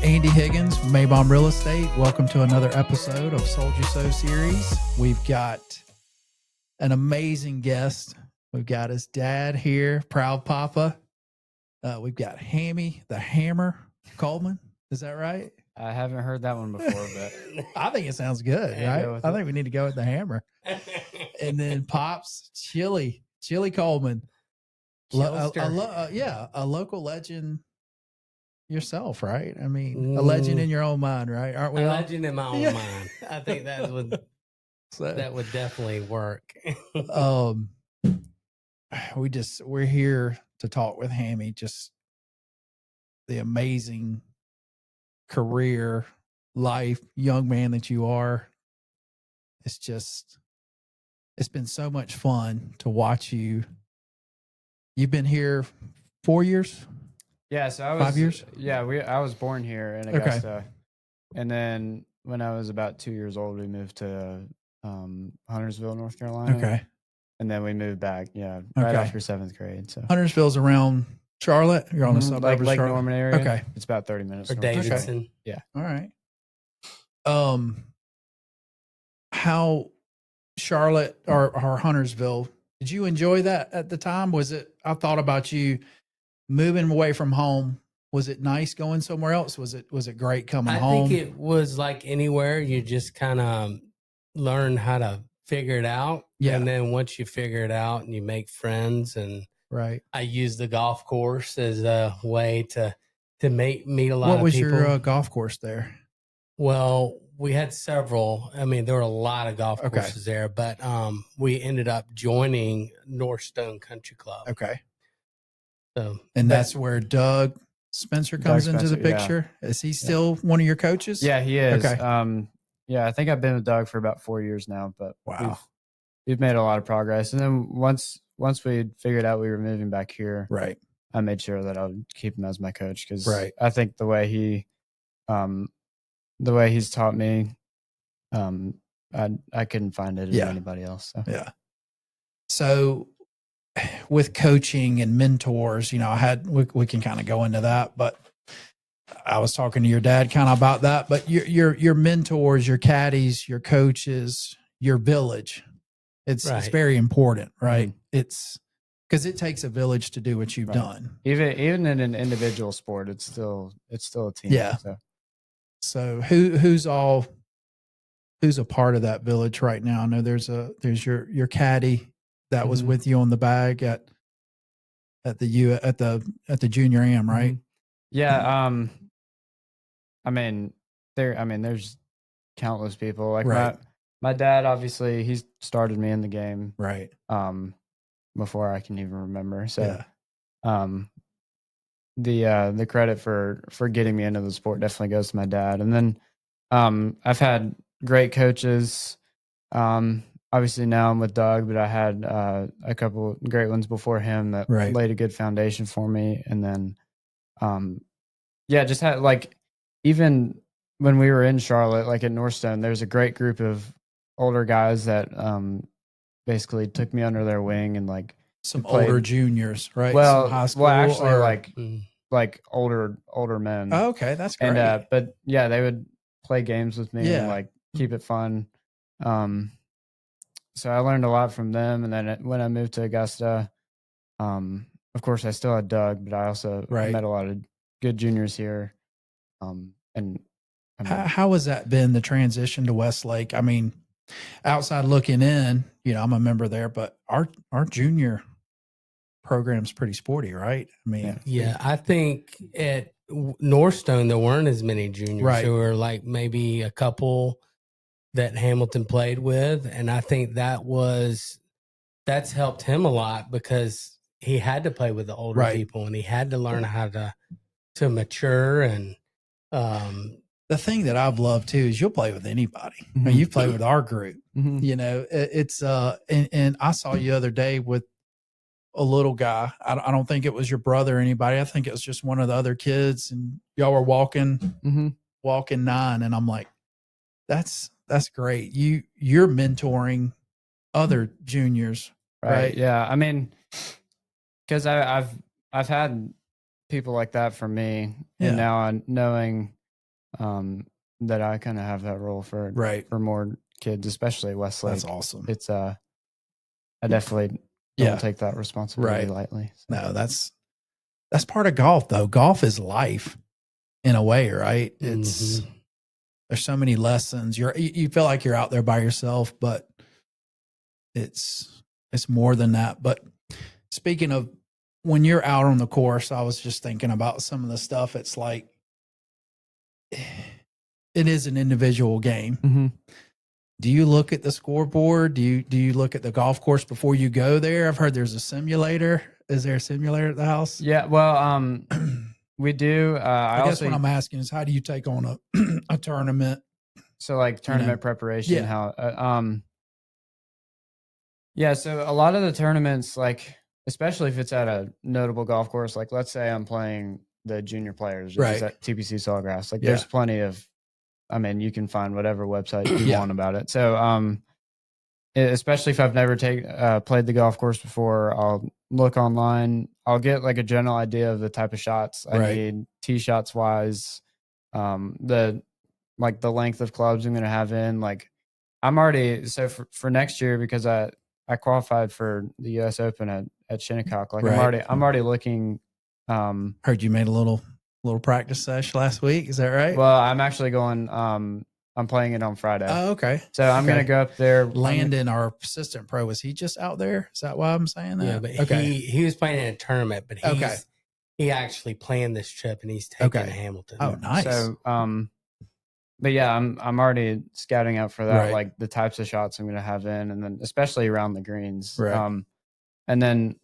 Andy Higgins from Maybomb Real Estate. Welcome to another episode of Sold You So series. We've got an amazing guest. We've got his dad here, proud papa. We've got Hammy, the Hammer Coleman. Is that right? I haven't heard that one before, but I think it sounds good, right? I think we need to go with the Hammer. And then Pops, Chili Coleman. A local legend yourself, right? I mean, a legend in your own mind, right? Aren't we? A legend in my own mind. I think that would definitely work. We're here to talk with Hammy, just the amazing career, life, young man that you are. It's been so much fun to watch you. You've been here 4 years? Yeah, so I was 5 years. Yeah, I was born here in Augusta, and then when I was about 2 years old, we moved to Huntersville, North Carolina. Okay, and then we moved back. Yeah, right after 7th grade. So Huntersville's around Charlotte. You're on the suburb like of Lake Charlotte. Norman area. Okay, it's about 30 minutes. Or Davidson. Okay. Yeah. All right. How Charlotte or Huntersville? Did you enjoy that at the time? Was it? I thought about you moving away from home. Was it nice going somewhere else? Was it great coming home? I think it was like anywhere. You just kind of learn how to figure it out. Yeah. And then once you figure it out and you make friends, and right. I use the golf course as a way to meet a lot of people. What was your golf course there? Well, we had several. I mean, there were a lot of golf courses there, but we ended up joining Northstone Country Club. Okay. So, and that's where Doug Spencer comes into the picture. Yeah. Is he still one of your coaches? Yeah, he is. Okay. Yeah, I think I've been with Doug for about 4 years now, but wow, we've made a lot of progress. And then once we figured out we were moving back here, right, I made sure that I would keep him as my coach because I think the way he's taught me, I couldn't find it in anybody else. So. Yeah. So with coaching and mentors, we can kind of go into that, but I was talking to your dad kind of about that, but your mentors, your caddies, your coaches, your village, it's very important, right? Mm-hmm. It's because it takes a village to do what you've done. Even in an individual sport, it's still a team. Yeah. So who's a part of that village right now? I know there's your caddy that was with you on the bag at the junior am, right? Mm-hmm. Yeah. There's countless people. Like my dad, obviously, he started me in the game, right? Before I can even remember. So, the credit for getting me into the sport definitely goes to my dad. And then, I've had great coaches. Obviously now I'm with Doug, but I had a couple great ones before him that laid a good foundation for me. And then, just had even when we were in Charlotte, like at Northstone, there's a great group of older guys that basically took me under their wing and some older juniors, right? Well, some high school actually like older men. Oh, okay, that's great. And but yeah, they would play games with me and keep it fun. So I learned a lot from them. And then when I moved to Augusta, of course I still had Doug, but I also met a lot of good juniors here. How has that been, the transition to Westlake? I mean, outside looking in, I'm a member there, but our junior program's pretty sporty, right? I mean, yeah, I think at Northstone there weren't as many juniors. There were maybe a couple that Hamilton played with, and I think that's helped him a lot because he had to play with the older people and he had to learn how to mature. And the thing that I've loved too is you'll play with anybody. Mm-hmm. I mean, you play with our group. Mm-hmm. It's and I saw you the other day with a little guy. I don't think it was your brother or anybody. I think it was just one of the other kids, and y'all were walking 9, and I'm like, that's great. You're mentoring other juniors, right? Yeah, I mean, because I've had people like that for me, and now knowing that I kind of have that role for more kids, especially Westlake. That's awesome. It's I definitely don't take that responsibility lightly. So. No, that's part of golf though. Golf is life in a way, right? It's there's so many lessons. You feel like you're out there by yourself, but it's more than that. But speaking of when you're out on the course, I was just thinking about some of the stuff. It's like it is an individual game. Mm-hmm. Do you look at the scoreboard? Do you look at the golf course before you go there? I've heard there's a simulator. Is there a simulator at the house? Yeah, well, we do. I guess what I'm asking is how do you take on a tournament? So like tournament preparation, how yeah, so a lot of the tournaments, like especially if it's at a notable golf course, like let's say I'm playing the junior players at TPC Sawgrass, like there's plenty of, I mean, you can find whatever website you want about it. So especially if I've never played the golf course before, I'll look online. I'll get like a general idea of the type of shots I need, tee shots wise, the length of clubs I'm going to have in. Like I'm already, so for next year, because I qualified for the U.S. Open at Shinnecock. Like I'm already looking. Heard you made a little practice session last week. Is that right? Well, I'm actually going. I'm playing it on Friday. Oh, okay. So I'm going to go up there. Landon, our assistant pro, was he just out there? Is that why I'm saying that? Yeah, but he was playing in a tournament, but he actually planned this trip and he's taking Hamilton. Oh, nice. So, but yeah, I'm already scouting out for that, like the types of shots I'm going to have in, and then especially around the greens. Right. And then,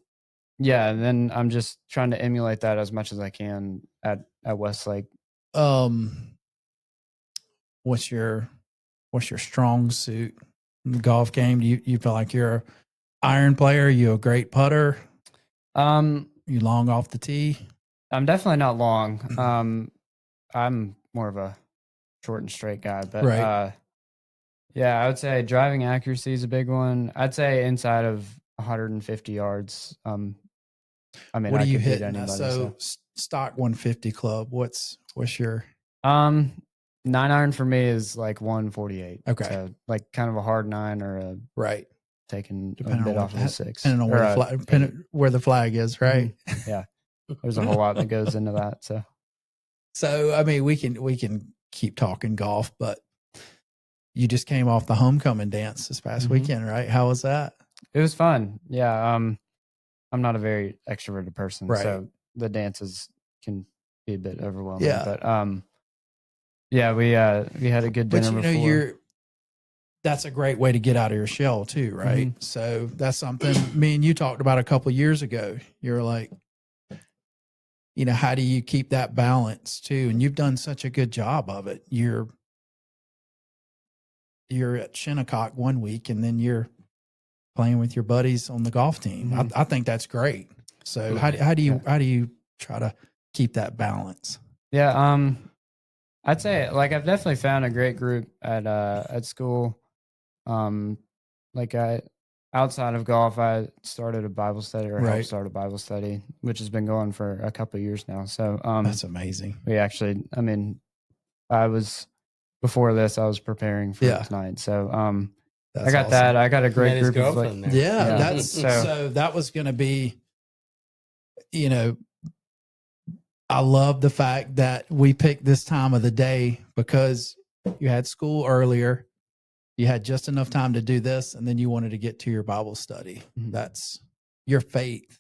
and then I'm just trying to emulate that as much as I can at Westlake. What's your strong suit in the golf game? Do you feel like you're an iron player? Are you a great putter? You long off the tee? I'm definitely not long. I'm more of a short and straight guy, but I would say driving accuracy is a big one. I'd say inside of 150 yards. I mean, what do you hit? So stock 150 club. What's your 9-iron for me is like 148. Okay, so like kind of a hard 9 or a taking a bit off of a 6. Depending on where the flag is, right? Mm-hmm. Yeah, there's a whole lot that goes into that. So I mean, we can keep talking golf, but you just came off the homecoming dance this past weekend, right? How was that? It was fun. Yeah. I'm not a very extroverted person, so the dances can be a bit overwhelming. Yeah. But we had a good dinner before. That's a great way to get out of your shell too, right? Mm-hmm. So that's something me and you talked about a couple of years ago. You're like, how do you keep that balance too? And you've done such a good job of it. You're at Shinnecock one week and then you're playing with your buddies on the golf team. Mm-hmm. I think that's great. So how do you try to keep that balance? Yeah. I'd say like I've definitely found a great group at school. Outside of golf, I started a Bible study helped start a Bible study, which has been going for a couple of years now. So that's amazing. We actually, before this, I was preparing for tonight. So I got awesome. That. I got a great group of that's so that was going to be, I love the fact that we picked this time of the day because you had school earlier. You had just enough time to do this, and then you wanted to get to your Bible study. Mm-hmm. That's your faith.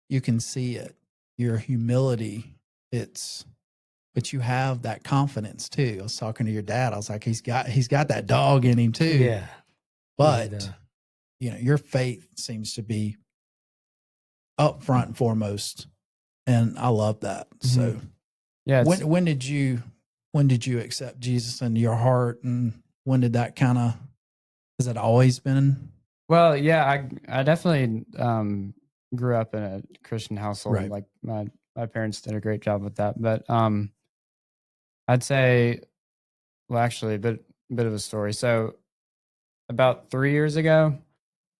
You can see it. Your humility. But you have that confidence too. I was talking to your dad. I was like, he's got that dog in him too. Yeah. But your faith seems to be up front and foremost, and I love that. Mm-hmm. So, yeah. When did you accept Jesus into your heart, and when did that has it always been? Well, yeah, I definitely grew up in a Christian household. Right. Like my parents did a great job with that. But I'd say, well, actually, a bit of a story. So about 3 years ago,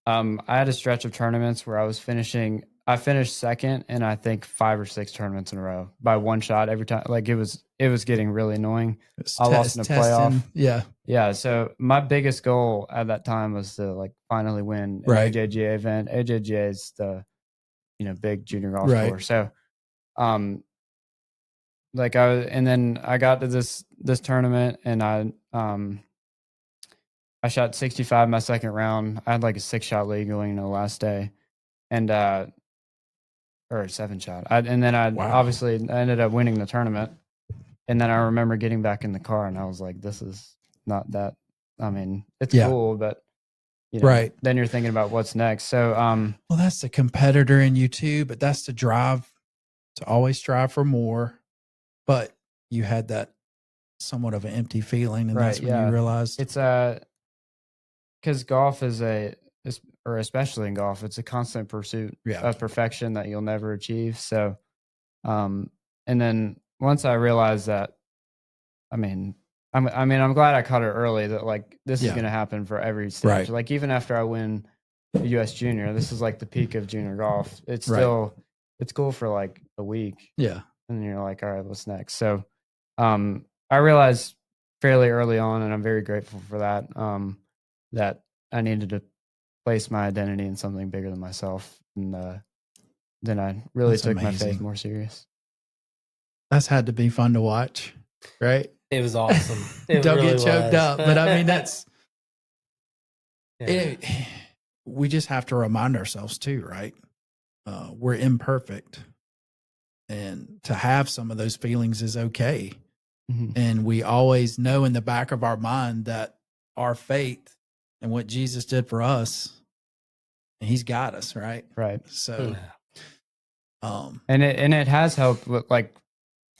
I had a stretch of tournaments where I was finishing I finished second in I think 5 or 6 tournaments in a row by one shot every time. Like it was getting really annoying. I lost in a playoff. Yeah. Yeah. So my biggest goal at that time was to like finally win an Right. AJGA event. AJGA is the, big junior golf Right. tour. So, like and then I got to this tournament and I shot 65 my second round. I had like a 6-shot lead going into the last day, and or a 7-shot. And then I obviously ended up winning the tournament. And then I remember getting back in the car, and I was like, "This is not that. I mean, it's cool, but right." Then you're thinking about what's next. So, well, that's the competitor in you too, but that's the drive to always strive for more. But you had that somewhat of an empty feeling, and that's when you realized it's because golf or especially in golf, it's a constant pursuit of perfection that you'll never achieve. So, and then once I realized that, I'm glad I caught it early that like this is going to happen for every stage. Right. Like even after I win the U.S. Junior, this is like the peak of junior golf. It's still it's cool for like a week. Yeah. And then you're like, all right, what's next? So, I realized fairly early on, and I'm very grateful for that, that I needed to place my identity in something bigger than myself. And then I really took my faith more serious. That's had to be fun to watch, right? It was awesome. Don't really get choked up. But I mean, that's we just have to remind ourselves too, right? We're imperfect. And to have some of those feelings is okay. Mm-hmm. And we always know in the back of our mind that our faith and what Jesus did for us, he's got us, right? Right. So, and it has helped with like,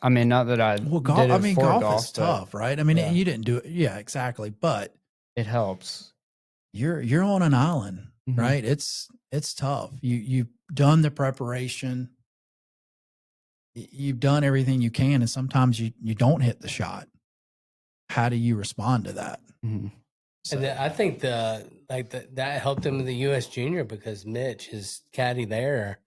I mean, not that I golf, did it for golf is tough, right? I mean, you didn't do it. Yeah, exactly. But it helps. You're on an island, mm-hmm. right? It's tough. You've done the preparation. You've done everything you can, and sometimes you don't hit the shot. How do you respond to that? Mm-hmm. So. And I think that helped him in the U.S. Junior because Mitch, his caddy there,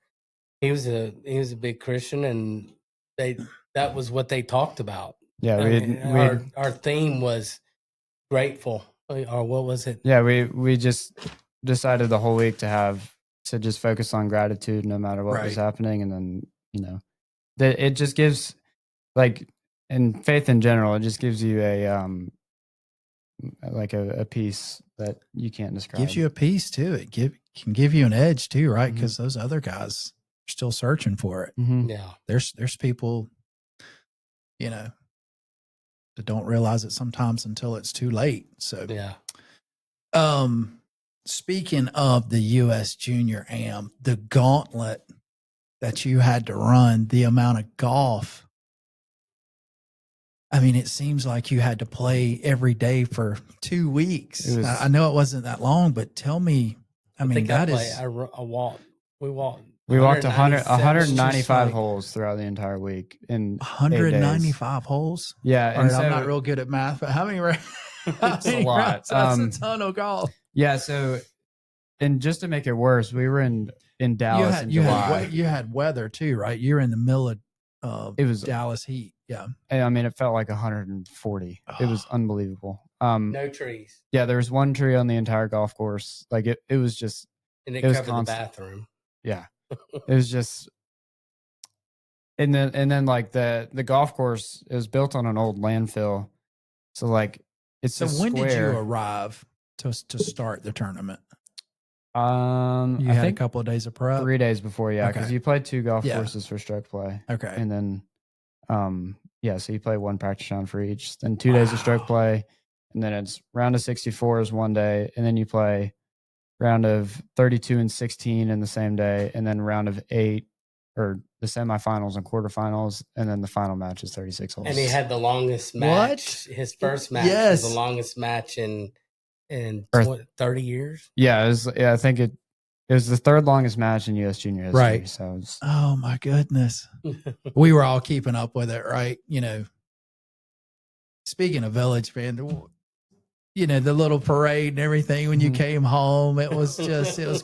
he was a big Christian, and that was what they talked about. Yeah, our theme was grateful, or what was it? Yeah, we just decided the whole week to just focus on gratitude no matter what was happening, and then it just gives, like, in faith in general, it just gives you a peace that you can't describe. Gives you a peace too. It can give you an edge too, right? Because mm-hmm. those other guys are still searching for it. Mm-hmm. Yeah, there's people, that don't realize it sometimes until it's too late. So yeah. Speaking of the U.S. Junior Am, the gauntlet that you had to run, the amount of golf. I mean, it seems like you had to play every day for 2 weeks. I know it wasn't that long, but tell me, I walked. We walked. We walked 195 holes throughout the entire week in 195 holes. Yeah, and I'm not real good at math, but how many? That's a lot. That's a ton of golf. Yeah. So, and just to make it worse, we were in Dallas in July. You had weather too, right? You're in the middle of it was Dallas heat. Yeah. And I mean, it felt like 140. It was unbelievable. No trees. Yeah, there was one tree on the entire golf course. Like it was just. And it covered the bathroom. Yeah, it was just. And then like the golf course, it was built on an old landfill, so like it's so when did you arrive to start the tournament? You had a couple of days of prep. 3 days before, because you played 2 golf courses for stroke play. Okay, and then so you play 1 practice round for each. Then 2 days of stroke play, and then it's round of 64 is one day, and then you play round of 32 and 16 in the same day, and then round of 8 or the semifinals and quarterfinals, and then the final match is 36 holes. And he had the longest match. His first match was the longest match in 30 years. Yeah, I think it was the 3rd longest match in U.S. Junior history. Right. So oh my goodness, we were all keeping up with it, right? Speaking of Village, man, you know, the little parade and everything when you came home. It was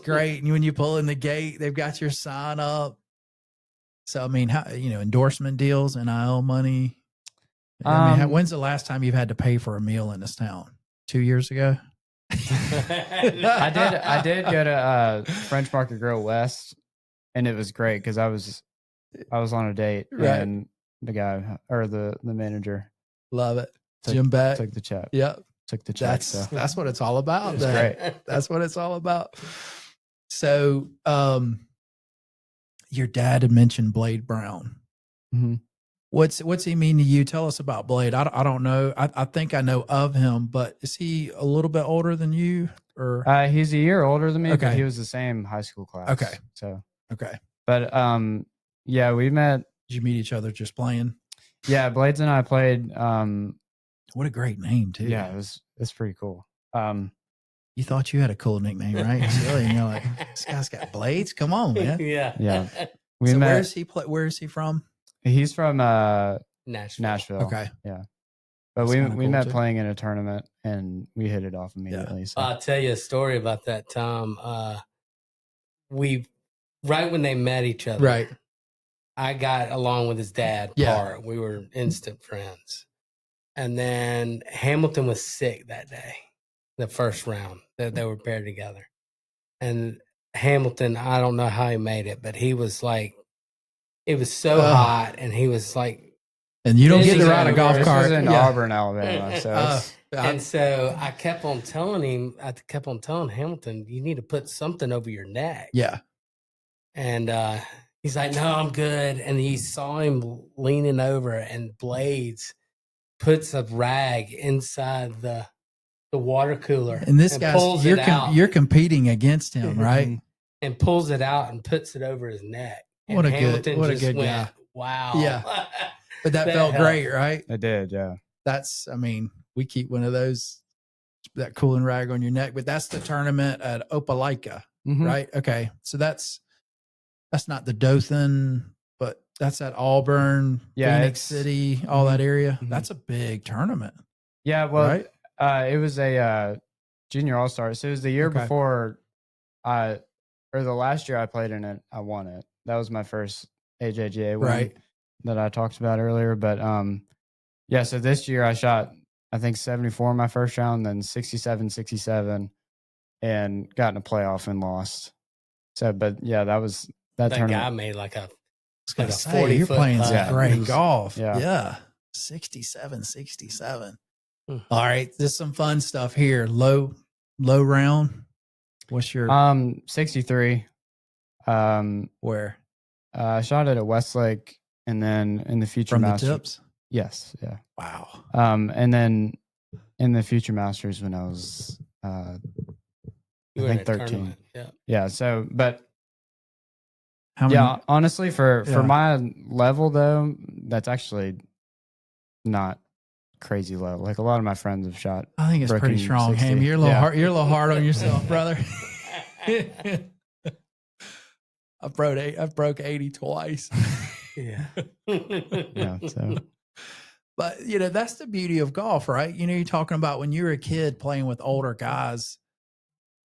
great. And when you pull in the gate, they've got your sign up. So, I mean, how, you know, endorsement deals, NIL money. I mean, when's the last time you've had to pay for a meal in this town? 2 years ago? I did go to French Market Grill West, and it was great because I was on a date, Right. and the guy or the manager Love it. Jim Beck. took the check. Yep. Took the check. That's what it's all about. It's great. That's what it's all about. So, your dad had mentioned Blade Brown. Mm-hmm. What's he mean to you? Tell us about Blade. I don't know. I think I know of him, but is he a little bit older than you? Or He's a year older than me, Okay. but he was the same high school class. Okay. So okay. but yeah, we met. Did you meet each other just playing? Yeah, Blades and I played. What a great name too. Yeah, it's pretty cool. You thought you had a cool nickname, right? Silly, and you're like, this guy's got Blades. Come on, man. Yeah. Yeah. So where is he where is he from? He's from Nashville. Okay. Yeah. But That's we kinda cool, met too. playing in a tournament and we hit it off immediately. So. I'll tell you a story about that time. Right when they met each other, Right. I got along with his dad. Yeah. We were instant friends. And then Hamilton was sick that day, the first round that they were paired together. And Hamilton, I don't know how he made it, but he was like, it was so hot, and he was like, and you don't This get to is ride a over. golf This cart This was in Yeah. Auburn, Alabama. So and so I kept on telling him, Hamilton, you need to put something over your neck. Yeah. And he's like, no, I'm good. And he saw him leaning over, and Blades puts a rag inside the water cooler. And this and guy's pulls it out, you're competing against him, right? and pulls it out and puts it over his neck. And What a Hamilton good just went, guy. wow. Yeah. But that That felt helped. great, right? I did, yeah. I mean, we keep one of those, that cooling rag on your neck, but that's the tournament at Opelika, Mhm. right? Okay. So that's not the Dothan, but that's at Auburn, Yeah, Phoenix it's- City, all that area. Mhm. That's a big tournament, Yeah, well, right? it was a junior all-star. So it was the year Okay. before or the last year I played in it, I won it. That was my first AJGA win Right. that I talked about earlier. But yeah, so this year I shot, I think 74 in my first round, then 67, and got in a playoff and lost. So, but yeah, that was that That tournament. guy made like a I was going to a say, 40 you're foot playing putt. some Yeah, great it was- golf. yeah. Yeah. 67. Hmm. All right. There's some fun stuff here. Low round. What's your, 63. where? I shot it at Westlake, and then in the Future From the Masters. tips? Yes, yeah. Wow. And then in the Future Masters when I was, You I were in think a 13. tournament. Yeah. Yeah. So, but How many? yeah, honestly, for Yeah. my level though, that's actually not crazy low. Like a lot of my friends have shot. I think it's pretty Brooking strong, 60. Hammy. You're a little Yeah. hard. You're a little hard on yourself, brother. I've broke 80 twice. Yeah. Yeah. So But you know, that's the beauty of golf, right? You know, you're talking about when you were a kid playing with older guys,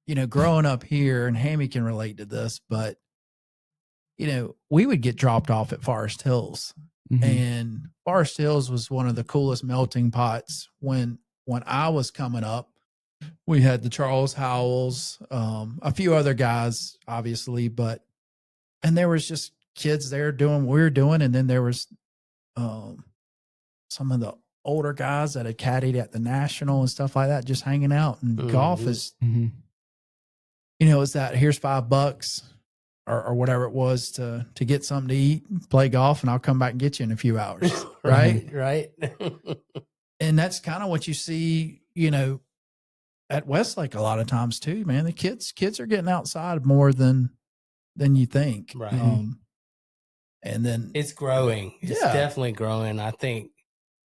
you know, growing up here, and Hammy can relate to this, but you know, we would get dropped off at Forest Hills. mhm. And Forest Hills was one of the coolest melting pots when I was coming up. We had the Charles Howells, a few other guys, obviously, and there was just kids there doing what we were doing, and then there was some of the older guys that had caddied at the National and stuff like that, just hanging out. And golf is, Mhm. you know, is that here's $5 or whatever it was to get something to eat, play golf, and I'll come back and get you in a few hours. Right. Right. And that's kind of what you see, you know, at Westlake a lot of times too, man. The kids are getting outside more than you think. Right. And then It's growing. It's Yeah. definitely growing. I think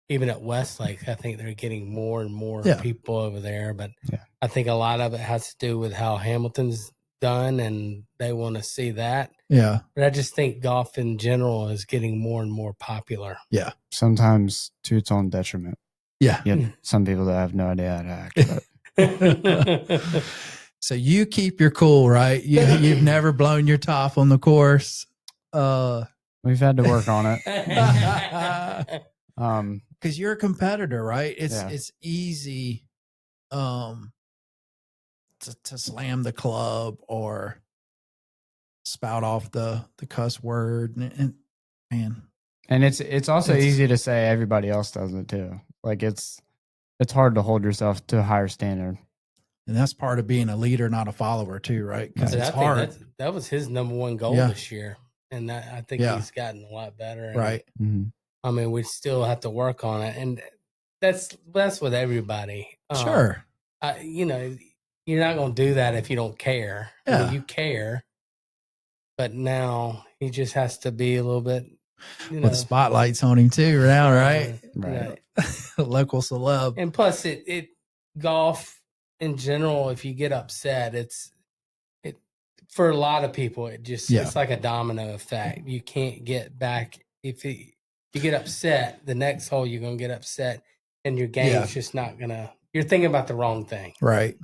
even at Westlake, I think they're getting more and more Yeah. people over there. But Yeah. I think a lot of it has to do with how Hamilton's done, and they want to see that. yeah, But I just think golf in general is getting more and more popular. Sometimes to its own detriment. yeah. You have some people that have no idea how to act. But So you keep your cool, right? You've never blown your top on the course. We've had to work on it. Because you're a competitor, right? Yeah. It's easy to slam the club or spout off the cuss word, and man, and it's also easy to say everybody else does it too. Like it's hard to hold yourself to a higher standard. And that's part of being a leader, not a follower, too, right? Because it's hard. That was his number one goal this year, and I think he's gotten a lot better. Right. I mean, we still have to work on it, and that's with everybody. Sure. You know, you're not going to do that if you don't care. Yeah. I mean, you care, but now he just has to be a little bit, with spotlights on him too now, right? Right. Local celeb. And plus, it golf in general, if you get upset, it for a lot of people, it's like a domino effect. You can't get back if you get upset. The next hole, you're gonna get upset, and your game's just not gonna. You're thinking about the wrong thing, right?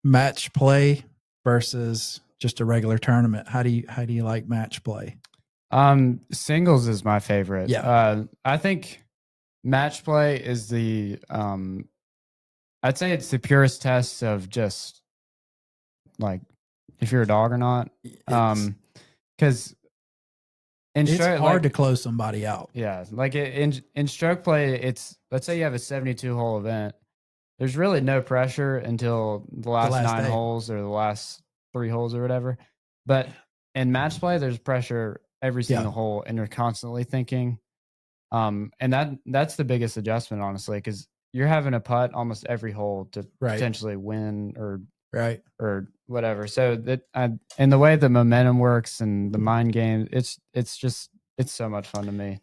Match play versus just a regular tournament. How do you like match play? Singles is my favorite. Yeah. I think match play is I'd say it's the purest test of just like if you're a dog or not. Because it's hard to close somebody out. Yeah, like in stroke play, let's say you have a 72-hole event. There's really no pressure until the last 9 holes or the last 3 holes or whatever. But in match play, there's pressure every single hole, and you're constantly thinking. And that's the biggest adjustment, honestly, because you're having a putt almost every hole to potentially win or whatever. So and the way the momentum works and the mind game, it's so much fun to me.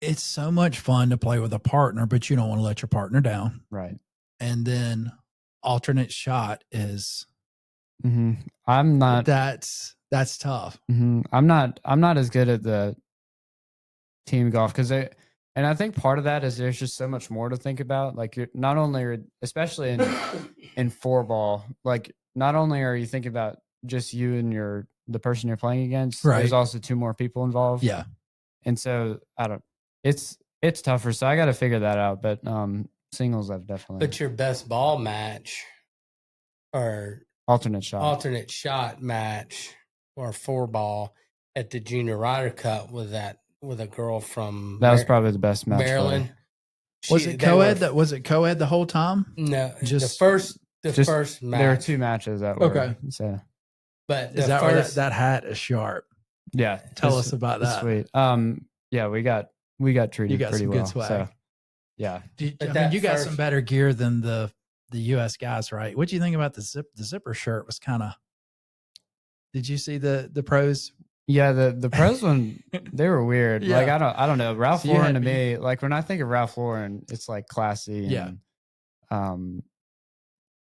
It's so much fun to play with a partner, but you don't want to let your partner down, right? And then alternate shot is. I'm not. That's tough. I'm not as good at the team golf because and I think part of that is there's just so much more to think about. Like you're not only, especially in 4-ball, like not only are you thinking about just you and the person you're playing against, there's also 2 more people involved. Yeah. And so it's tougher. So I got to figure that out. But singles, I've definitely. But your best ball match or alternate shot match or 4-ball at the Junior Ryder Cup with a girl from that was probably the best match. Maryland. Was it co-ed? Was it co-ed the whole time? No, just the first match. There were 2 matches that were okay. So, but is that hat is sharp? Yeah, tell us about that. Sweet. Yeah, we got treated pretty well. Good swag. So, yeah, you got some better gear than the U.S. guys, right? What do you think about the zipper shirt? Was kind of. Did you see the pros? Yeah, the pros one, they were weird. Like I don't know. Ralph Lauren to me, like when I think of Ralph Lauren, it's like classy. And,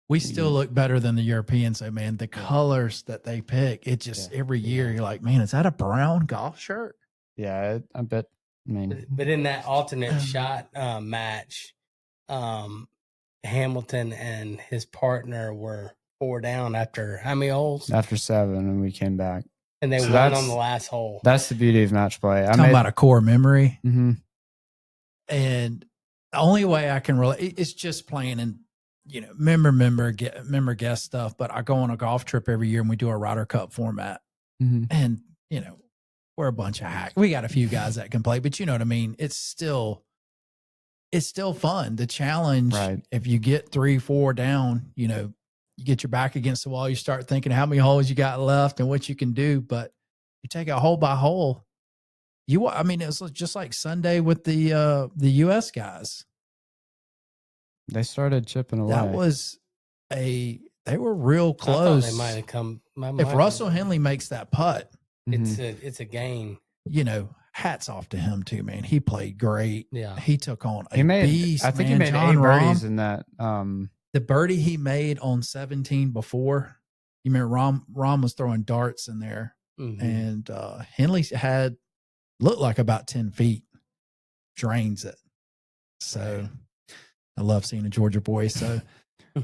we still look better than the Europeans, though, man. The colors that they pick, it just every year you're like, man, is that a brown golf shirt? Yeah, I bet. I mean, but in that alternate shot match, Hamilton and his partner were 4 down after how many holes? After 7, and we came back. And they won on the last hole. That's the beauty of match play. Talking about a core memory. Mm-hmm. And the only way I can relate, it's just playing in, member guest stuff. But I go on a golf trip every year and we do a Ryder Cup format. Mm-hmm. And, we're a bunch of hacks. We got a few guys that can play, but you know what I mean? It's still fun. The challenge, if you get 3-4 down, you get your back against the wall, you start thinking how many holes you got left and what you can do. But you take it hole by hole. It was just like Sunday with the U.S. guys. They started chipping away. That was they were real close. I thought they might have come. If Russell Henley makes that putt, it's a gain. Hats off to him too, man. He played great. Yeah, he took on beast. I think he made John 8 birdies in that. The birdie he made on 17 before, you remember Rom was throwing darts in there, and Henley looked like about 10 feet, drains it. So I love seeing a Georgia boy. So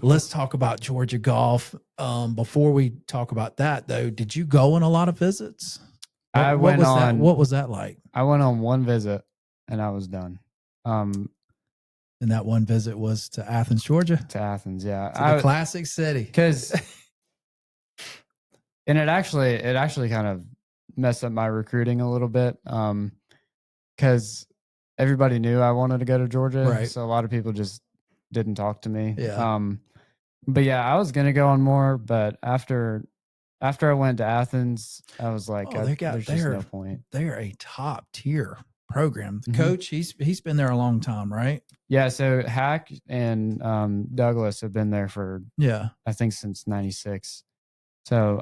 Let's talk about Georgia golf. Before we talk about that, though, did you go on a lot of visits? What was that like? I went on one visit and I was done. And that one visit was to Athens, Georgia. To Athens, yeah, to the classic city. Because, and it actually kind of messed up my recruiting a little bit. Because everybody knew I wanted to go to Georgia, right? So a lot of people just didn't talk to me. Yeah. But yeah, I was gonna go on more, but after I went to Athens, I was like, there's just no point. They're a top tier program. The coach, he's been there a long time, right? Yeah. So Hack and Douglas have been there for I think since '96. So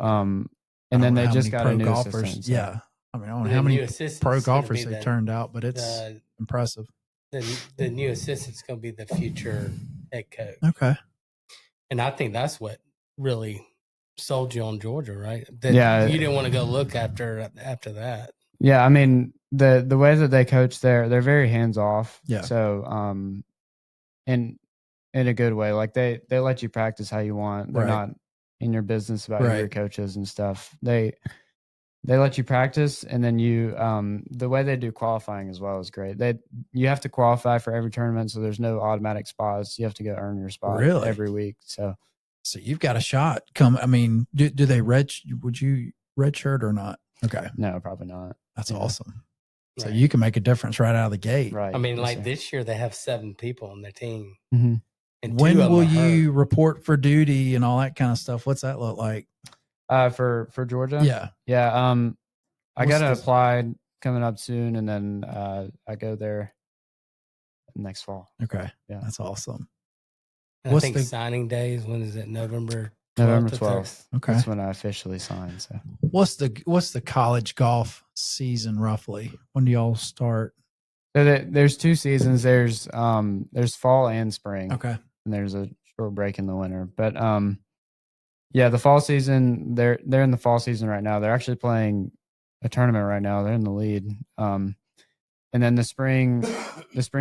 and then they just got a new assistant. So. Yeah. I mean, I don't know how many pro golfers they turned out, but it's impressive. The new assistant's going to be the future head coach. Okay. And I think that's what really sold you on Georgia, right? That you didn't want to go look after that. Yeah, I mean the way that they coach there, they're very hands off. Yeah. So in a good way, like they let you practice how you want. They're not in your business about your coaches and stuff. They let you practice, and then you the way they do qualifying as well is great. You have to qualify for every tournament, so there's no automatic spots. You have to go earn your spot every week. So you've got a shot. I mean, do they would you redshirt or not? Okay. No, probably not. That's awesome. So you can make a difference right out of the gate. Right. I mean, this year they have 7 people on their team. Mm-hmm. And when will you report for duty and all that kind of stuff? What's that look like? For Georgia? Yeah. I got to apply coming up soon, and then I go there next fall. Okay. Yeah. That's awesome. I think signing days, when is it? November 12th. Okay. That's when I officially sign. So what's the college golf season roughly? When do y'all start? So there's 2 seasons. There's fall and spring. Okay. And there's a short break in the winter. But yeah, the fall season, they're in the fall season right now. They're actually playing a tournament right now. They're in the lead. And then the spring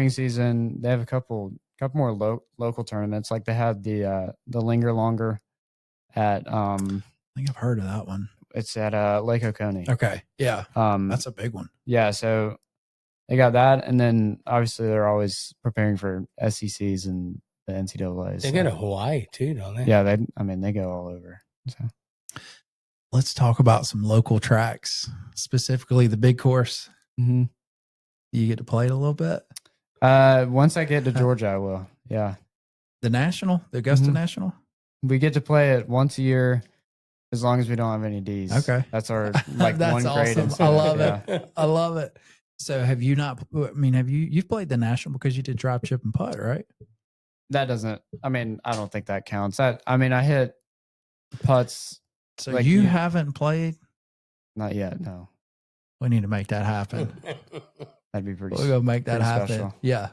season, they have a couple more local tournaments. Like they had the Linger Longer at I think I've heard of that one. It's at Lake Oconee. Okay. Yeah. That's a big one. Yeah, so they got that, and then obviously they're always preparing for SECs and the NCAAs. They go to Hawaii too, don't they? Yeah, they go all over. So let's talk about some local tracks, specifically the big course. Mm-hmm. You get to play it a little bit? Once I get to Georgia, I will. Yeah. The Augusta National? We get to play it once a year as long as we don't have any Ds. Okay. That's our that's one grade. Awesome. I love it. I love it. So have you you've played the National because you did drop, chip, and putt, right? That doesn't, I don't think that counts. I hit putts. So you haven't played? Not yet, no. We need to make that happen. That'd be pretty. We'll go make that happen. Special. Yeah.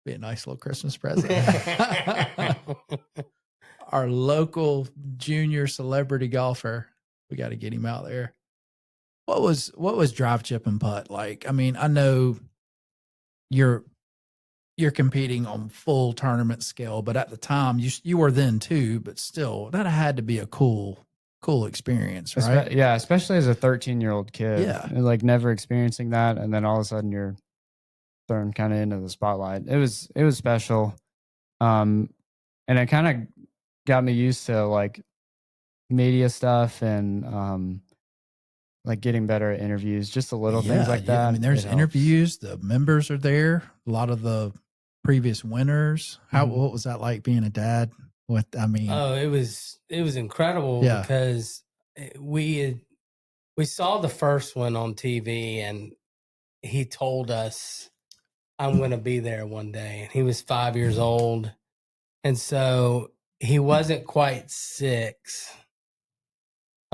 Be a nice little Christmas present. Our local junior celebrity golfer. We got to get him out there. What was drive, chip, and putt like? I mean, I know you're competing on full tournament scale, but at the time you were then too, but still that had to be a cool experience, right? Yeah, especially as a 13-year-old kid. Yeah. Like never experiencing that, and then all of a sudden you're thrown kind of into the spotlight. It was special. And it kind of got me used to like media stuff and like getting better at interviews, just the little things like that. I mean, there's interviews, the members are there, a lot of the previous winners. What was that like being a dad? It was incredible because we saw the first one on TV and he told us, I'm going to be there one day. And he was 5 years old. And so he wasn't quite 6.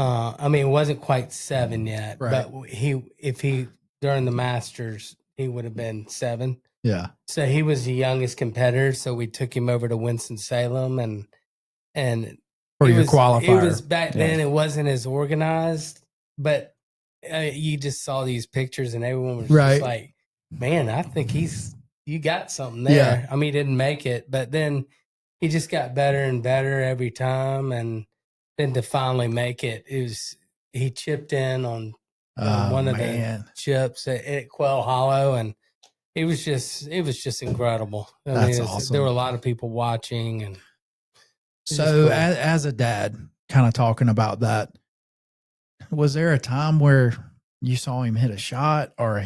It wasn't quite 7 yet, right. But if he during the Masters, he would have been 7. Yeah. So he was the youngest competitor. So we took him over to Winston-Salem and for your qualifier. It was back then. It wasn't as organized, but you just saw these pictures and everyone was just like, man, I think you got something there. Yeah. He didn't make it, but then he just got better and better every time. And then to finally make it, he chipped in on one of the chips at Quail Hollow, and it was just incredible. That's awesome. There were a lot of people watching, and so cool. as a dad, kind of talking about that, was there a time where you saw him hit a shot, or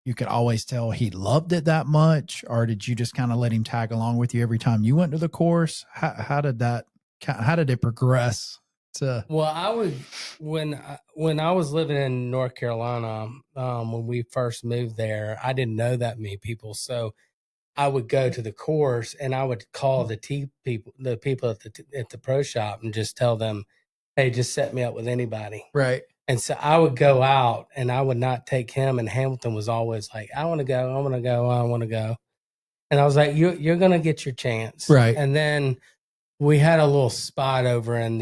you could always tell he loved it that much, or did you just kind of let him tag along with you every time you went to the course? How did it progress? Well, I would when I was living in North Carolina, when we first moved there, I didn't know that many people, so I would go to the course and I would call the people at the pro shop, and just tell them, "Hey, just set me up with anybody." Right. And so I would go out, and I would not take him. And Hamilton was always like, "I want to go, I want to go, I want to go." And I was like, "You're gonna get your chance." Right. And then we had a little spot over in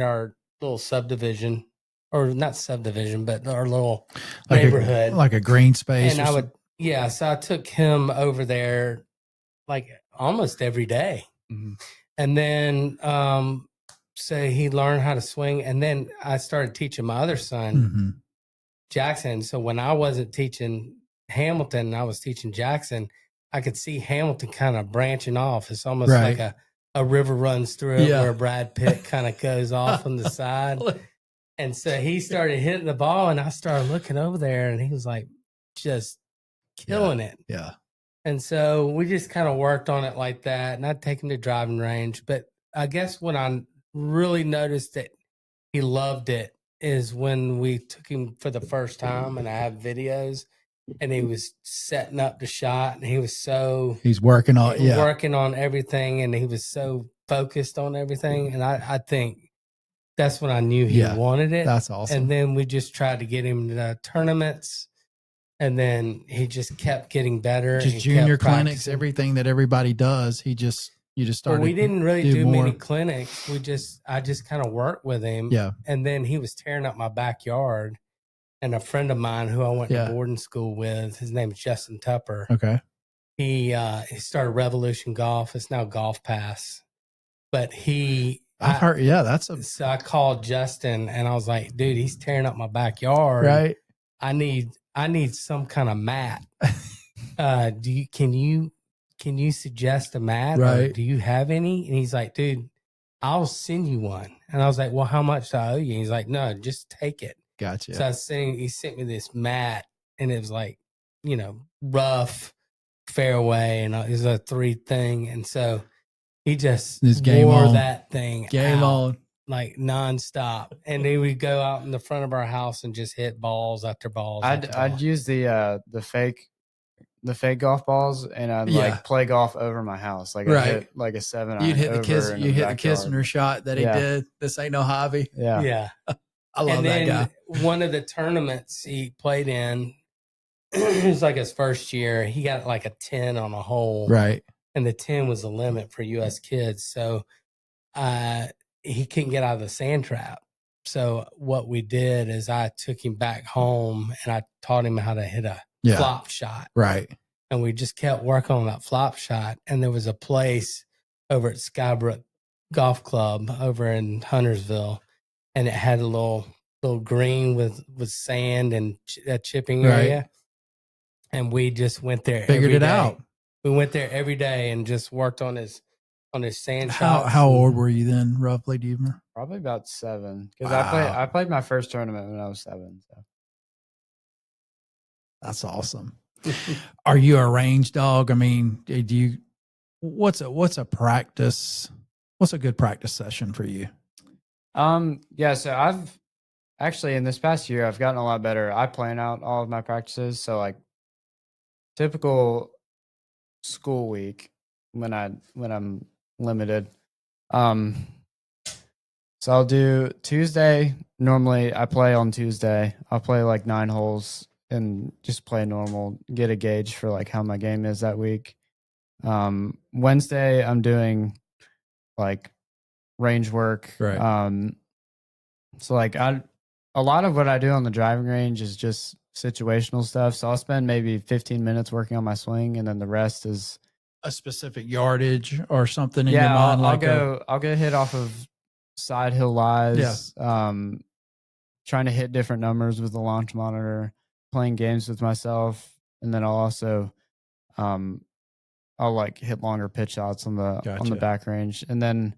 our little subdivision, or not subdivision, but our little neighborhood, like a green space. And so I took him over there like almost every day. Mm-hmm. And then, so he learned how to swing. And then I started teaching my other son, Jackson. So when I wasn't teaching Hamilton, I was teaching Jackson, I could see Hamilton kind of branching off. It's almost like a river runs through it, where Brad Pitt kind of goes off on the side. And so he started hitting the ball, and I started looking over there, and he was like just killing it. Yeah. And so we just kind of worked on it like that, and I'd take him to driving range. But I guess when I really noticed that he loved it is when we took him for the first time, and I have videos, and he was setting up the shot, and he's working on everything, and he was so focused on everything. And I think that's when I knew he wanted it. That's awesome. And then we just tried to get him to tournaments, and then he just kept getting better. Just junior clinics, everything that everybody does. You just started. Well, we didn't really do many clinics. I just kind of worked with him. Yeah. And then he was tearing up my backyard. And a friend of mine who I went to boarding school with, his name is Justin Tupper. Okay. He started Revolution Golf. It's now Golf Pass. But I've heard, so I called Justin, and I was like, dude, he's tearing up my backyard. Right. I need some kind of mat. Can you suggest a mat? Right. Or do you have any? And he's like, dude, I'll send you one. And I was like, well, how much do I owe you? And he's like, no, just take it. Gotcha. So he sent me this mat, and it was like, rough fairway, and it was a 3 thing. And so he just wore that thing out, like nonstop. And he would go out in the front of our house and just hit balls after balls. I'd use the fake golf balls, and I'd like play golf over my house. Like I hit like a 7 iron. You hit the Kisner shot that he did. This ain't no hobby. Yeah. I love that guy. One of the tournaments he played in, it was like his first year. He got like a 10 on a hole. Right. And the 10 was the limit for U.S. kids. So he couldn't get out of the sand trap. So what we did is I took him back home, and I taught him how to hit a flop shot. Right. And we just kept working on that flop shot. And there was a place over at Skybrook Golf Club over in Huntersville, and it had a little green with sand and that chipping area. And we just went there. Figured it out. We went there every day and just worked on his sand shots. How old were you then, roughly? Do you remember? Probably about 7. Because I played my first tournament when I was 7. So that's awesome. Are you a range dog? I mean, what's a practice? What's a good practice session for you? Yeah, so I've actually in this past year I've gotten a lot better. I plan out all of my practices. So like typical school week when I'm limited. So I'll do Tuesday. Normally I play on Tuesday. I'll play like 9 holes and just play normal, get a gauge for like how my game is that week. Wednesday I'm doing like range work. Right. So like a lot of what I do on the driving range is just situational stuff. So I'll spend maybe 15 minutes working on my swing, and then the rest is a specific yardage or something in your mind? I'll go hit off of side hill lies. Trying to hit different numbers with the launch monitor, playing games with myself, and then I'll also I'll like hit longer pitch shots on the back range. And then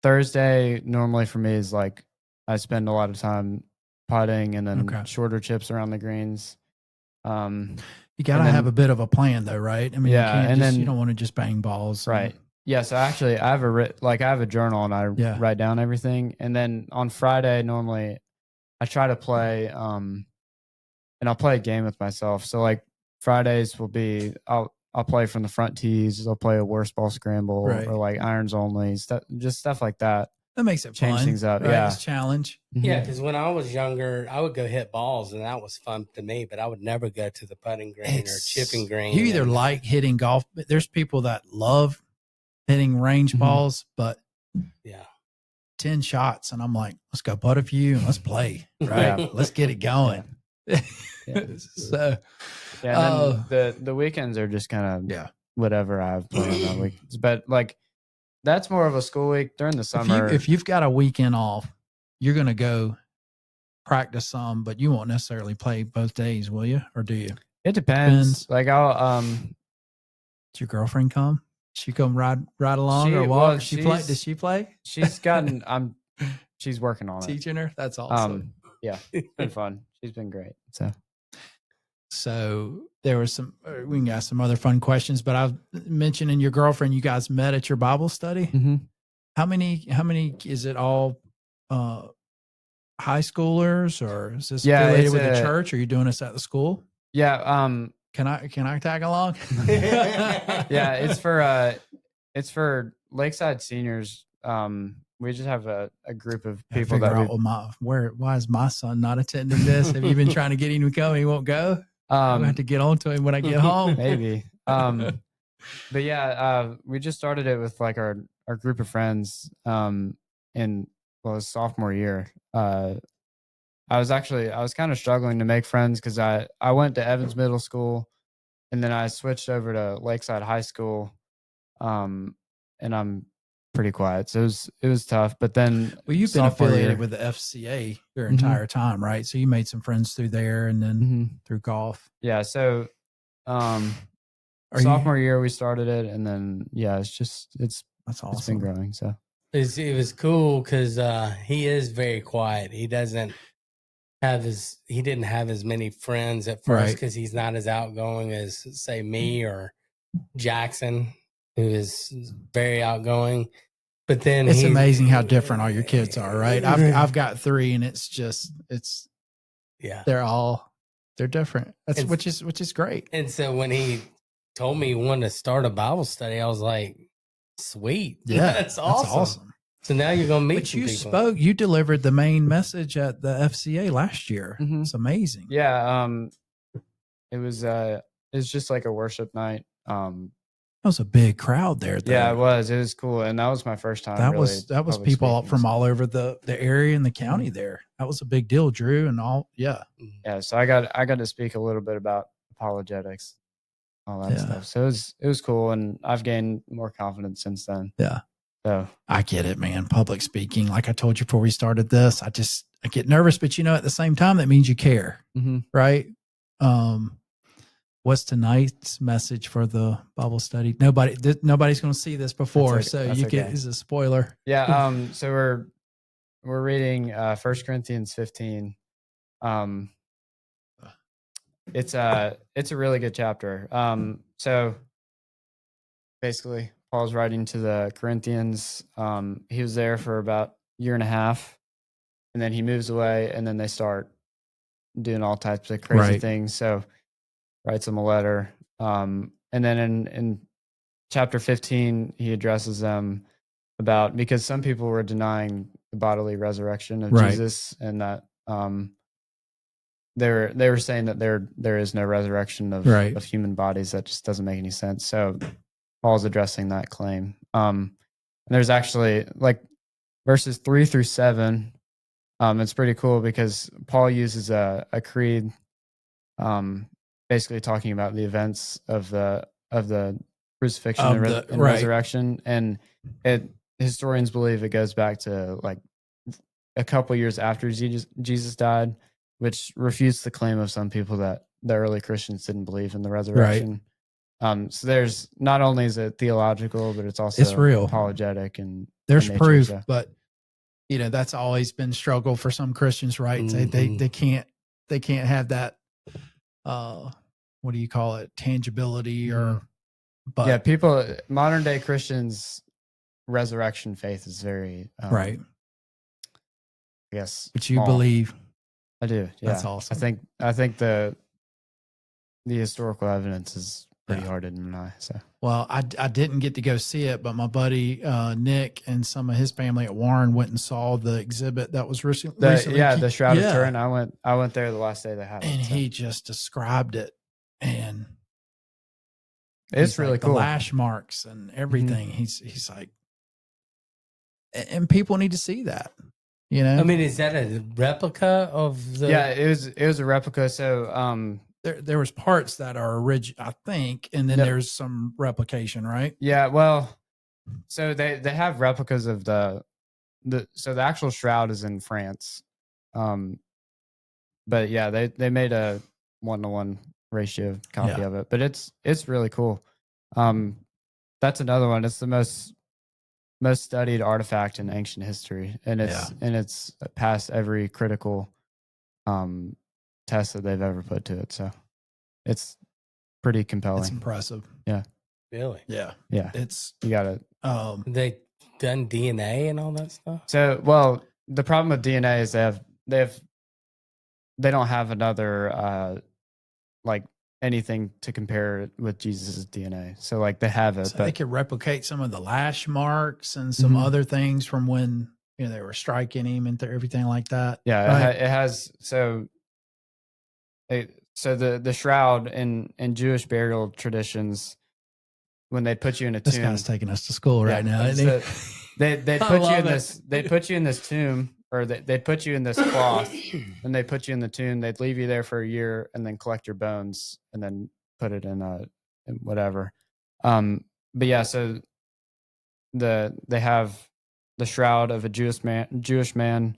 Thursday normally for me is like I spend a lot of time putting and then shorter chips around the greens. You gotta have a bit of a plan though, right? I mean, you can't you don't want to just bang balls. Right. Yeah. So actually I have a journal and I write down everything. And then on Friday, normally I try to play, and I'll play a game with myself. So like Fridays will be, I'll play from the front tees. I'll play a worst ball scramble or like irons only, just stuff like that. That makes it change fun, things up. Right? Yeah. It's challenge. Yeah. Because when I was younger, I would go hit balls and that was fun to me, but I would never go to the putting green or chipping green. You either like hitting golf, but there's people that love hitting range balls, but 10 shots. And I'm like, let's go putt a few and let's play. Right. Let's get it going. So, the weekends are just kind of whatever I have planned on weekends. But like, that's more of a school week during the summer. If you've got a weekend off, you're going to go practice some, but you won't necessarily play both days, will you? Or do you? It depends. Like I'll, Did your girlfriend come? She come ride along or walk? Well, Does she play? She's gotten, she's working on it. Teaching her? That's awesome. Yeah, it's been fun. She's been great. So there was we can ask some other fun questions, but I mentioned in your girlfriend, you guys met at your Bible study. Mm-hmm. How many is it all high schoolers or is this affiliated with the church? Or are you doing this at the school? Yeah. Can I tag along? Yeah, it's for Lakeside seniors. We just have a group of people why is my son not attending this? Have you been trying to get him to go? He won't go. I have to get on to him when I get home. Maybe. But yeah, we just started it with like our group of friends. In sophomore year. I was kind of struggling to make friends because I went to Evans Middle School, and then I switched over to Lakeside High School, and I'm pretty quiet, so it was tough. But then, well, you've been affiliated with the FCA your entire time, right? So you made some friends through there, and then through golf. Yeah. So, sophomore year we started it, and then that's awesome. It's been growing. So it was cool because he is very quiet. He didn't have as many friends at first because he's not as outgoing as say me or Jackson, who is very outgoing. But then it's amazing how different all your kids are, right? I've got 3, and they're different. Which is great. And so when he told me he wanted to start a Bible study, I was like, sweet. Yeah, that's awesome. So now you're going to meet you delivered the main message at the FCA last year. It's amazing. Yeah. It was just like a worship night. That was a big crowd there. Though. Yeah, it was cool. And that was my first time. That was people from all over the area and the county there. That was a big deal, Drew, and all. Yeah. Yeah. So I got to speak a little bit about apologetics, all that stuff. So it was cool. And I've gained more confidence since then. Yeah. So I get it, man. Public speaking, like I told you before we started this, I get nervous, but at the same time, that means you care, right? What's tonight's message for the Bible study? Nobody's going to see this before, is a spoiler. Yeah. So we're reading 1 Corinthians 15. It's a really good chapter. So basically, Paul's writing to the Corinthians. He was there for about a year and a half, and then he moves away, and then they start doing all types of crazy things. So writes them a letter. And then in chapter 15, he addresses them because some people were denying the bodily resurrection of Jesus, and that they were saying that there is no resurrection of human bodies. That just doesn't make any sense. So Paul's addressing that claim. And there's actually like verses 3 through 7. It's pretty cool because Paul uses a creed basically talking about the events of the crucifixion and right. resurrection, and historians believe it goes back to like a couple years after Jesus died, which refutes the claim of some people that the early Christians didn't believe in the resurrection. So there's not only is it theological, but it's also real, apologetic, and there's nature, proof. so. But that's always been struggle for some Christians, right? Mm-hmm. They can't have that. What do you call it? Tangibility or. But yeah, people, modern day Christians, resurrection faith is very right. I guess. But you small. believe. I do. Yeah. That's awesome. I think the historical evidence is pretty hard to deny. So. Well, I didn't get to go see it, but my buddy Nick and some of his family at Warren went and saw the exhibit that was recently. Yeah, the Shroud of Turin. I went there the last day they had it. And he just described it, and it's really cool. The lash marks and everything. Mm-hmm. He's like, and people need to see that. I mean, is that a replica of the? Yeah, it was a replica. So there was parts that are original, I think, and then there's some replication, right? Yeah, well, so they have replicas of the actual shroud is in France, but yeah, they made a 1-to-1 ratio copy of it, but it's really cool. That's another one. It's the most studied artifact in ancient history, and it's passed every critical test that they've ever put to it. So it's pretty compelling. It's impressive. Yeah. Really? Yeah. It's you got it. They done DNA and all that stuff. So, well, the problem with DNA is they don't have another like anything to compare it with Jesus' DNA. So like they have it, so but they could replicate some of the lash marks and some other things from when they were striking him and everything like that. Yeah, right? it has. So the shroud in Jewish burial traditions, when they put you in a tomb, this guy's taking us to school right now, isn't he? They put you in this. They put you in this tomb, or they put you in this cloth, and they put you in the tomb. They'd leave you there for a year, and then collect your bones, and then put it in whatever. But yeah, so they have the shroud of a Jewish man.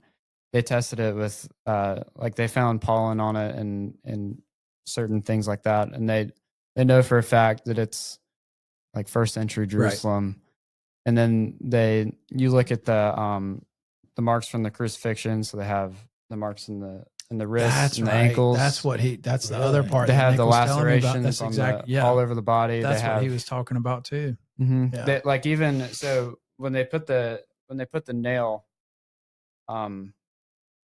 They tested it with like they found pollen on it and certain things like that, and they know for a fact that it's like first century Jerusalem. Right. And then you look at the marks from the crucifixion, so they have the marks in the wrists and the ankles. That's the other part. They have Nick the lacerations that's all over the body. That's what he was talking about too. Mm-hmm. Yeah. They, like even so when they put the nail,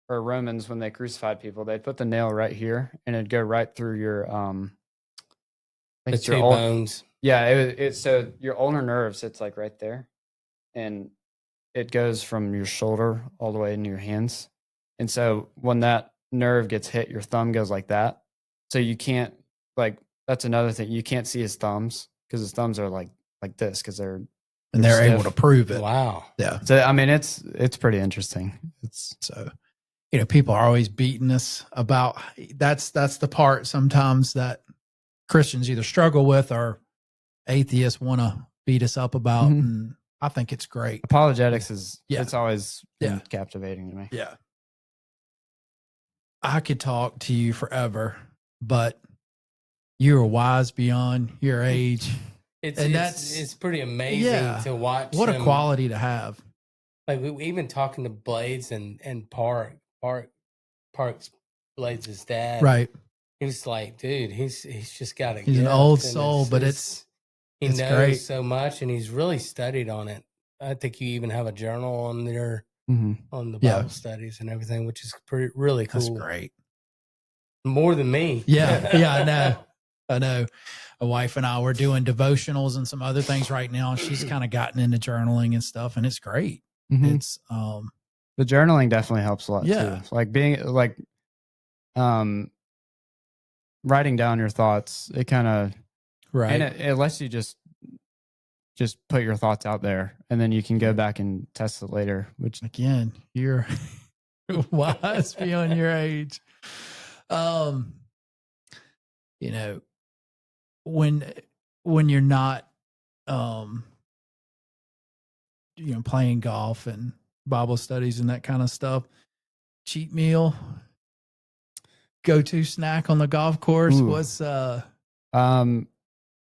or Romans, when they crucified people, they'd put the nail right here and it'd go right through your the two bones. Yeah, it's so your ulnar nerve sits like right there, and it goes from your shoulder all the way into your hands. And so when that nerve gets hit, your thumb goes like that. So you can't, like, that's another thing. You can't see his thumbs because his thumbs are like this because they're able to prove it. Wow. Yeah. So I mean, it's pretty interesting. It's so. People are always beating us about that's the part sometimes that Christians either struggle with or atheists want to beat us up about. Mm-hmm. And I think it's great. Apologetics is, it's always been captivating to me. Yeah. I could talk to you forever, but you are wise beyond your age. It's pretty amazing to watch. What a quality to have. Like we even talking to Blades and Park's Blades' dad. Right. He was like, dude, he's just got He's an old soul, but he knows great. So much, and he's really studied on it. I think you even have a journal on there on the Bible studies and everything, which is really cool. That's great. More than me. Yeah, I know. A wife and I were doing devotionals and some other things right now, and she's kind of gotten into journaling and stuff, and it's great. Mm-hmm. It's the journaling definitely helps a lot too. Like being like writing down your thoughts, it kind of and it lets you just put your thoughts out there, and then you can go back and test it later, which again, you're wise beyond your age. you know, when you're not, playing golf and Bible studies and that kind of stuff, cheat meal, go-to snack on the golf course. Ooh. What's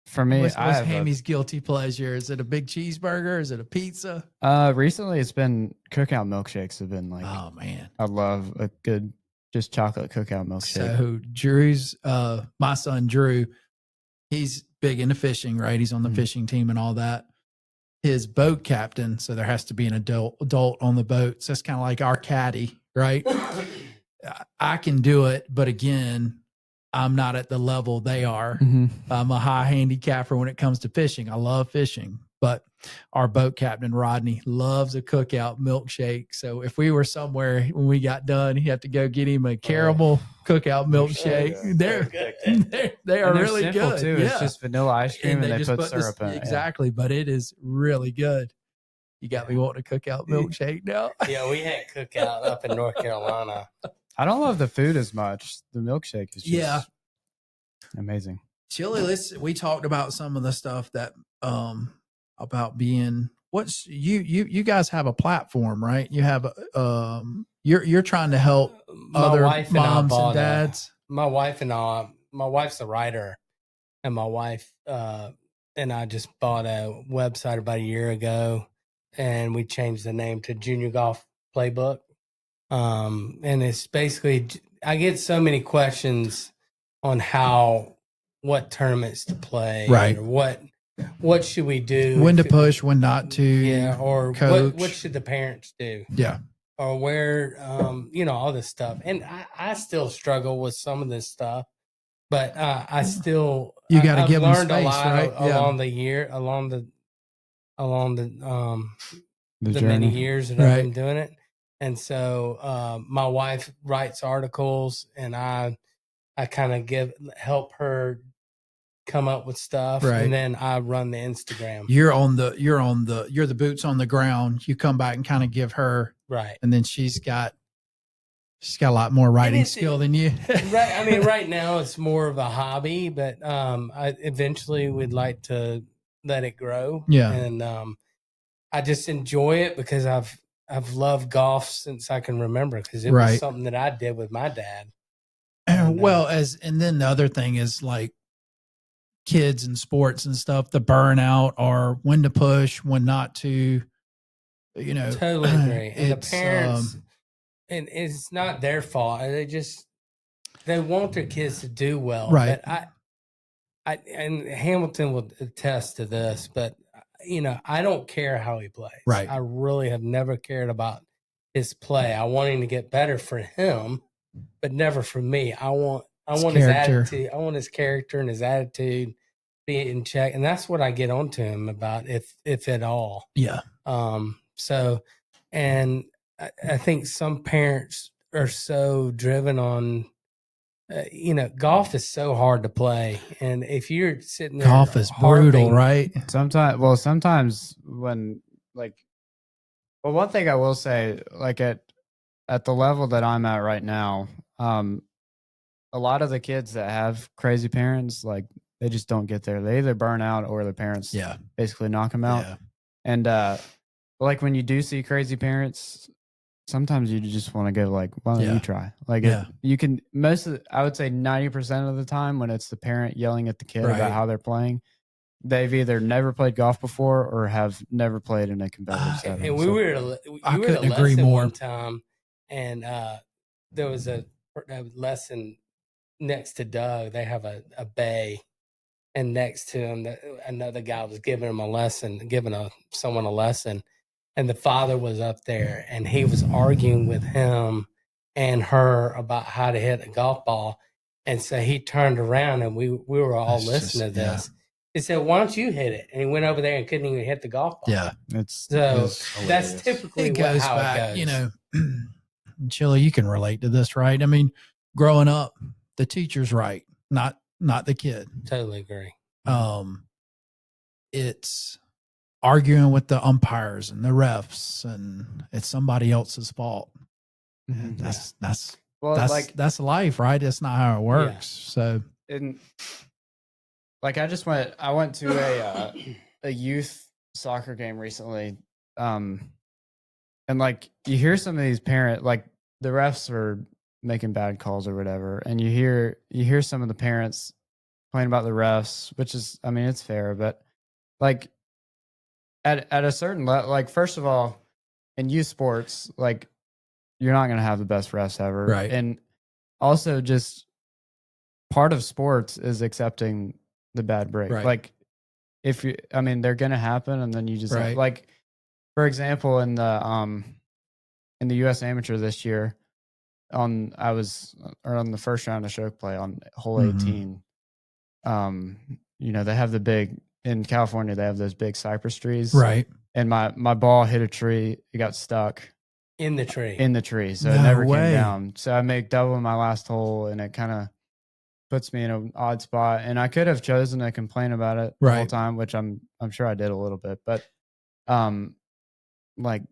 for me, what's I have Hammy's guilty pleasure? Is it a big cheeseburger? Is it a pizza? recently it's been cookout milkshakes have been like, Oh man, I love a good just chocolate cookout milkshake. So Drew's my son Drew, he's big into fishing, right? He's on the fishing team and all that. His boat captain, so there has to be an adult on the boat. So it's kind of like our caddy, right? I can do it, but again, I'm not at the level they are. I'm a high handicapper when it comes to fishing. I love fishing, but our boat captain, Rodney, loves a cookout milkshake. So if we were somewhere when we got done, he had to go get him a caramel cookout milkshake. They are really good too. Yeah. It's just vanilla ice cream and they put this, syrup in it. Exactly, but it is really good. You got me wanting a cookout milkshake now. Yeah, we had cookout up in North Carolina. I don't love the food as much. The milkshake is just amazing. Chili, we talked about some of the stuff that about being what's you guys have a platform, right? You have you're trying to help other moms and dads. My wife's a writer, and my wife and I just bought a website about a year ago, and we changed the name to Junior Golf Playbook. And it's basically, I get so many questions on what tournaments to play, right? Or what should we do? When to push, when not to, or coach. What should the parents do? Yeah. Or where, all this stuff. And I still struggle with some of this stuff, but I still, you got to give them learned space, a lot right? along the many years that I've been doing it. And so my wife writes articles, and I kind of help her come up with stuff, and then I run the Instagram. You're the boots on the ground. You come back and kind of give her and then she's got a lot more writing skill than you. Right. I mean, right now it's more of a hobby, but I eventually would like to let it grow. Yeah, and I just enjoy it because I've loved golf since I can remember, because it was something that I did with my dad. And then the other thing is like kids and sports and stuff, the burnout or when to push, when not to, Totally agree. And the parents, and it's not their fault. They want their kids to do well. Right. But and Hamilton will attest to this, but I don't care how he plays. Right. I really have never cared about his play. I want him to get better for him, but never for me. I want his attitude. I want his character and his attitude be in check, and that's what I get onto him about, if at all. Yeah. So, and I think some parents are so driven on. Golf is so hard to play, and if you're sitting there, golf is brutal, right? Sometimes when one thing I will say, like at the level that I'm at right now, a lot of the kids that have crazy parents, like they just don't get there. They either burn out or the parents basically knock them out. Yeah. And like when you do see crazy parents, sometimes you just want to go like, why don't you try? Like you can I would say 90% of the time when it's the parent yelling at the kid about how they're playing, they've either never played golf before or have never played in a competitive setting. And we were I couldn't agree more. One time, and there was a lesson next to Doug. They have a bay, and next to him, another guy was giving someone a lesson. And the father was up there, and he was arguing with him and her about how to hit a golf ball. And so he turned around, and we were all listening to this. He said, "Why don't you hit it?" And he went over there and couldn't even hit the golf ball. Yeah, that's typically how it goes. Chili, you can relate to this, right? I mean, growing up, the teacher's right, not the kid. Totally agree. It's arguing with the umpires and the refs, and it's somebody else's fault. That's life, right? That's not how it works. So and like I went to a youth soccer game recently, and like you hear some of these parents, like the refs are making bad calls or whatever, and you hear some of the parents complaining about the refs, which is, I mean, it's fair, but like at a certain level, like first of all, in youth sports, like you're not going to have the best refs ever, Right. and also just part of sports is accepting the bad break. Right. Like if you, I mean, they're going to happen, and then you just Right. like, for example, in the U.S. Amateur this year, on the first round of stroke play on hole 18. You know, they have the big in California. They have those big cypress trees, Right. and my ball hit a tree. It got stuck in the tree. So it never came down. So I made double in my last hole, and it kind of puts me in an odd spot. And I could have chosen to complain about it the whole time, which I'm sure I did a little bit, but like,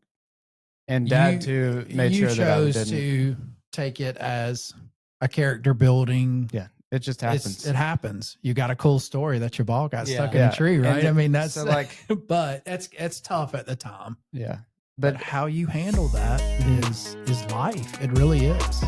and Dad too made sure that I didn't. You chose to take it as a character building. Yeah, it just happens. It happens. You got a cool story that your ball got stuck in Yeah. a tree, right? I mean, that's so like, but it's tough at the time. Yeah, But how you handle that is life. It really is.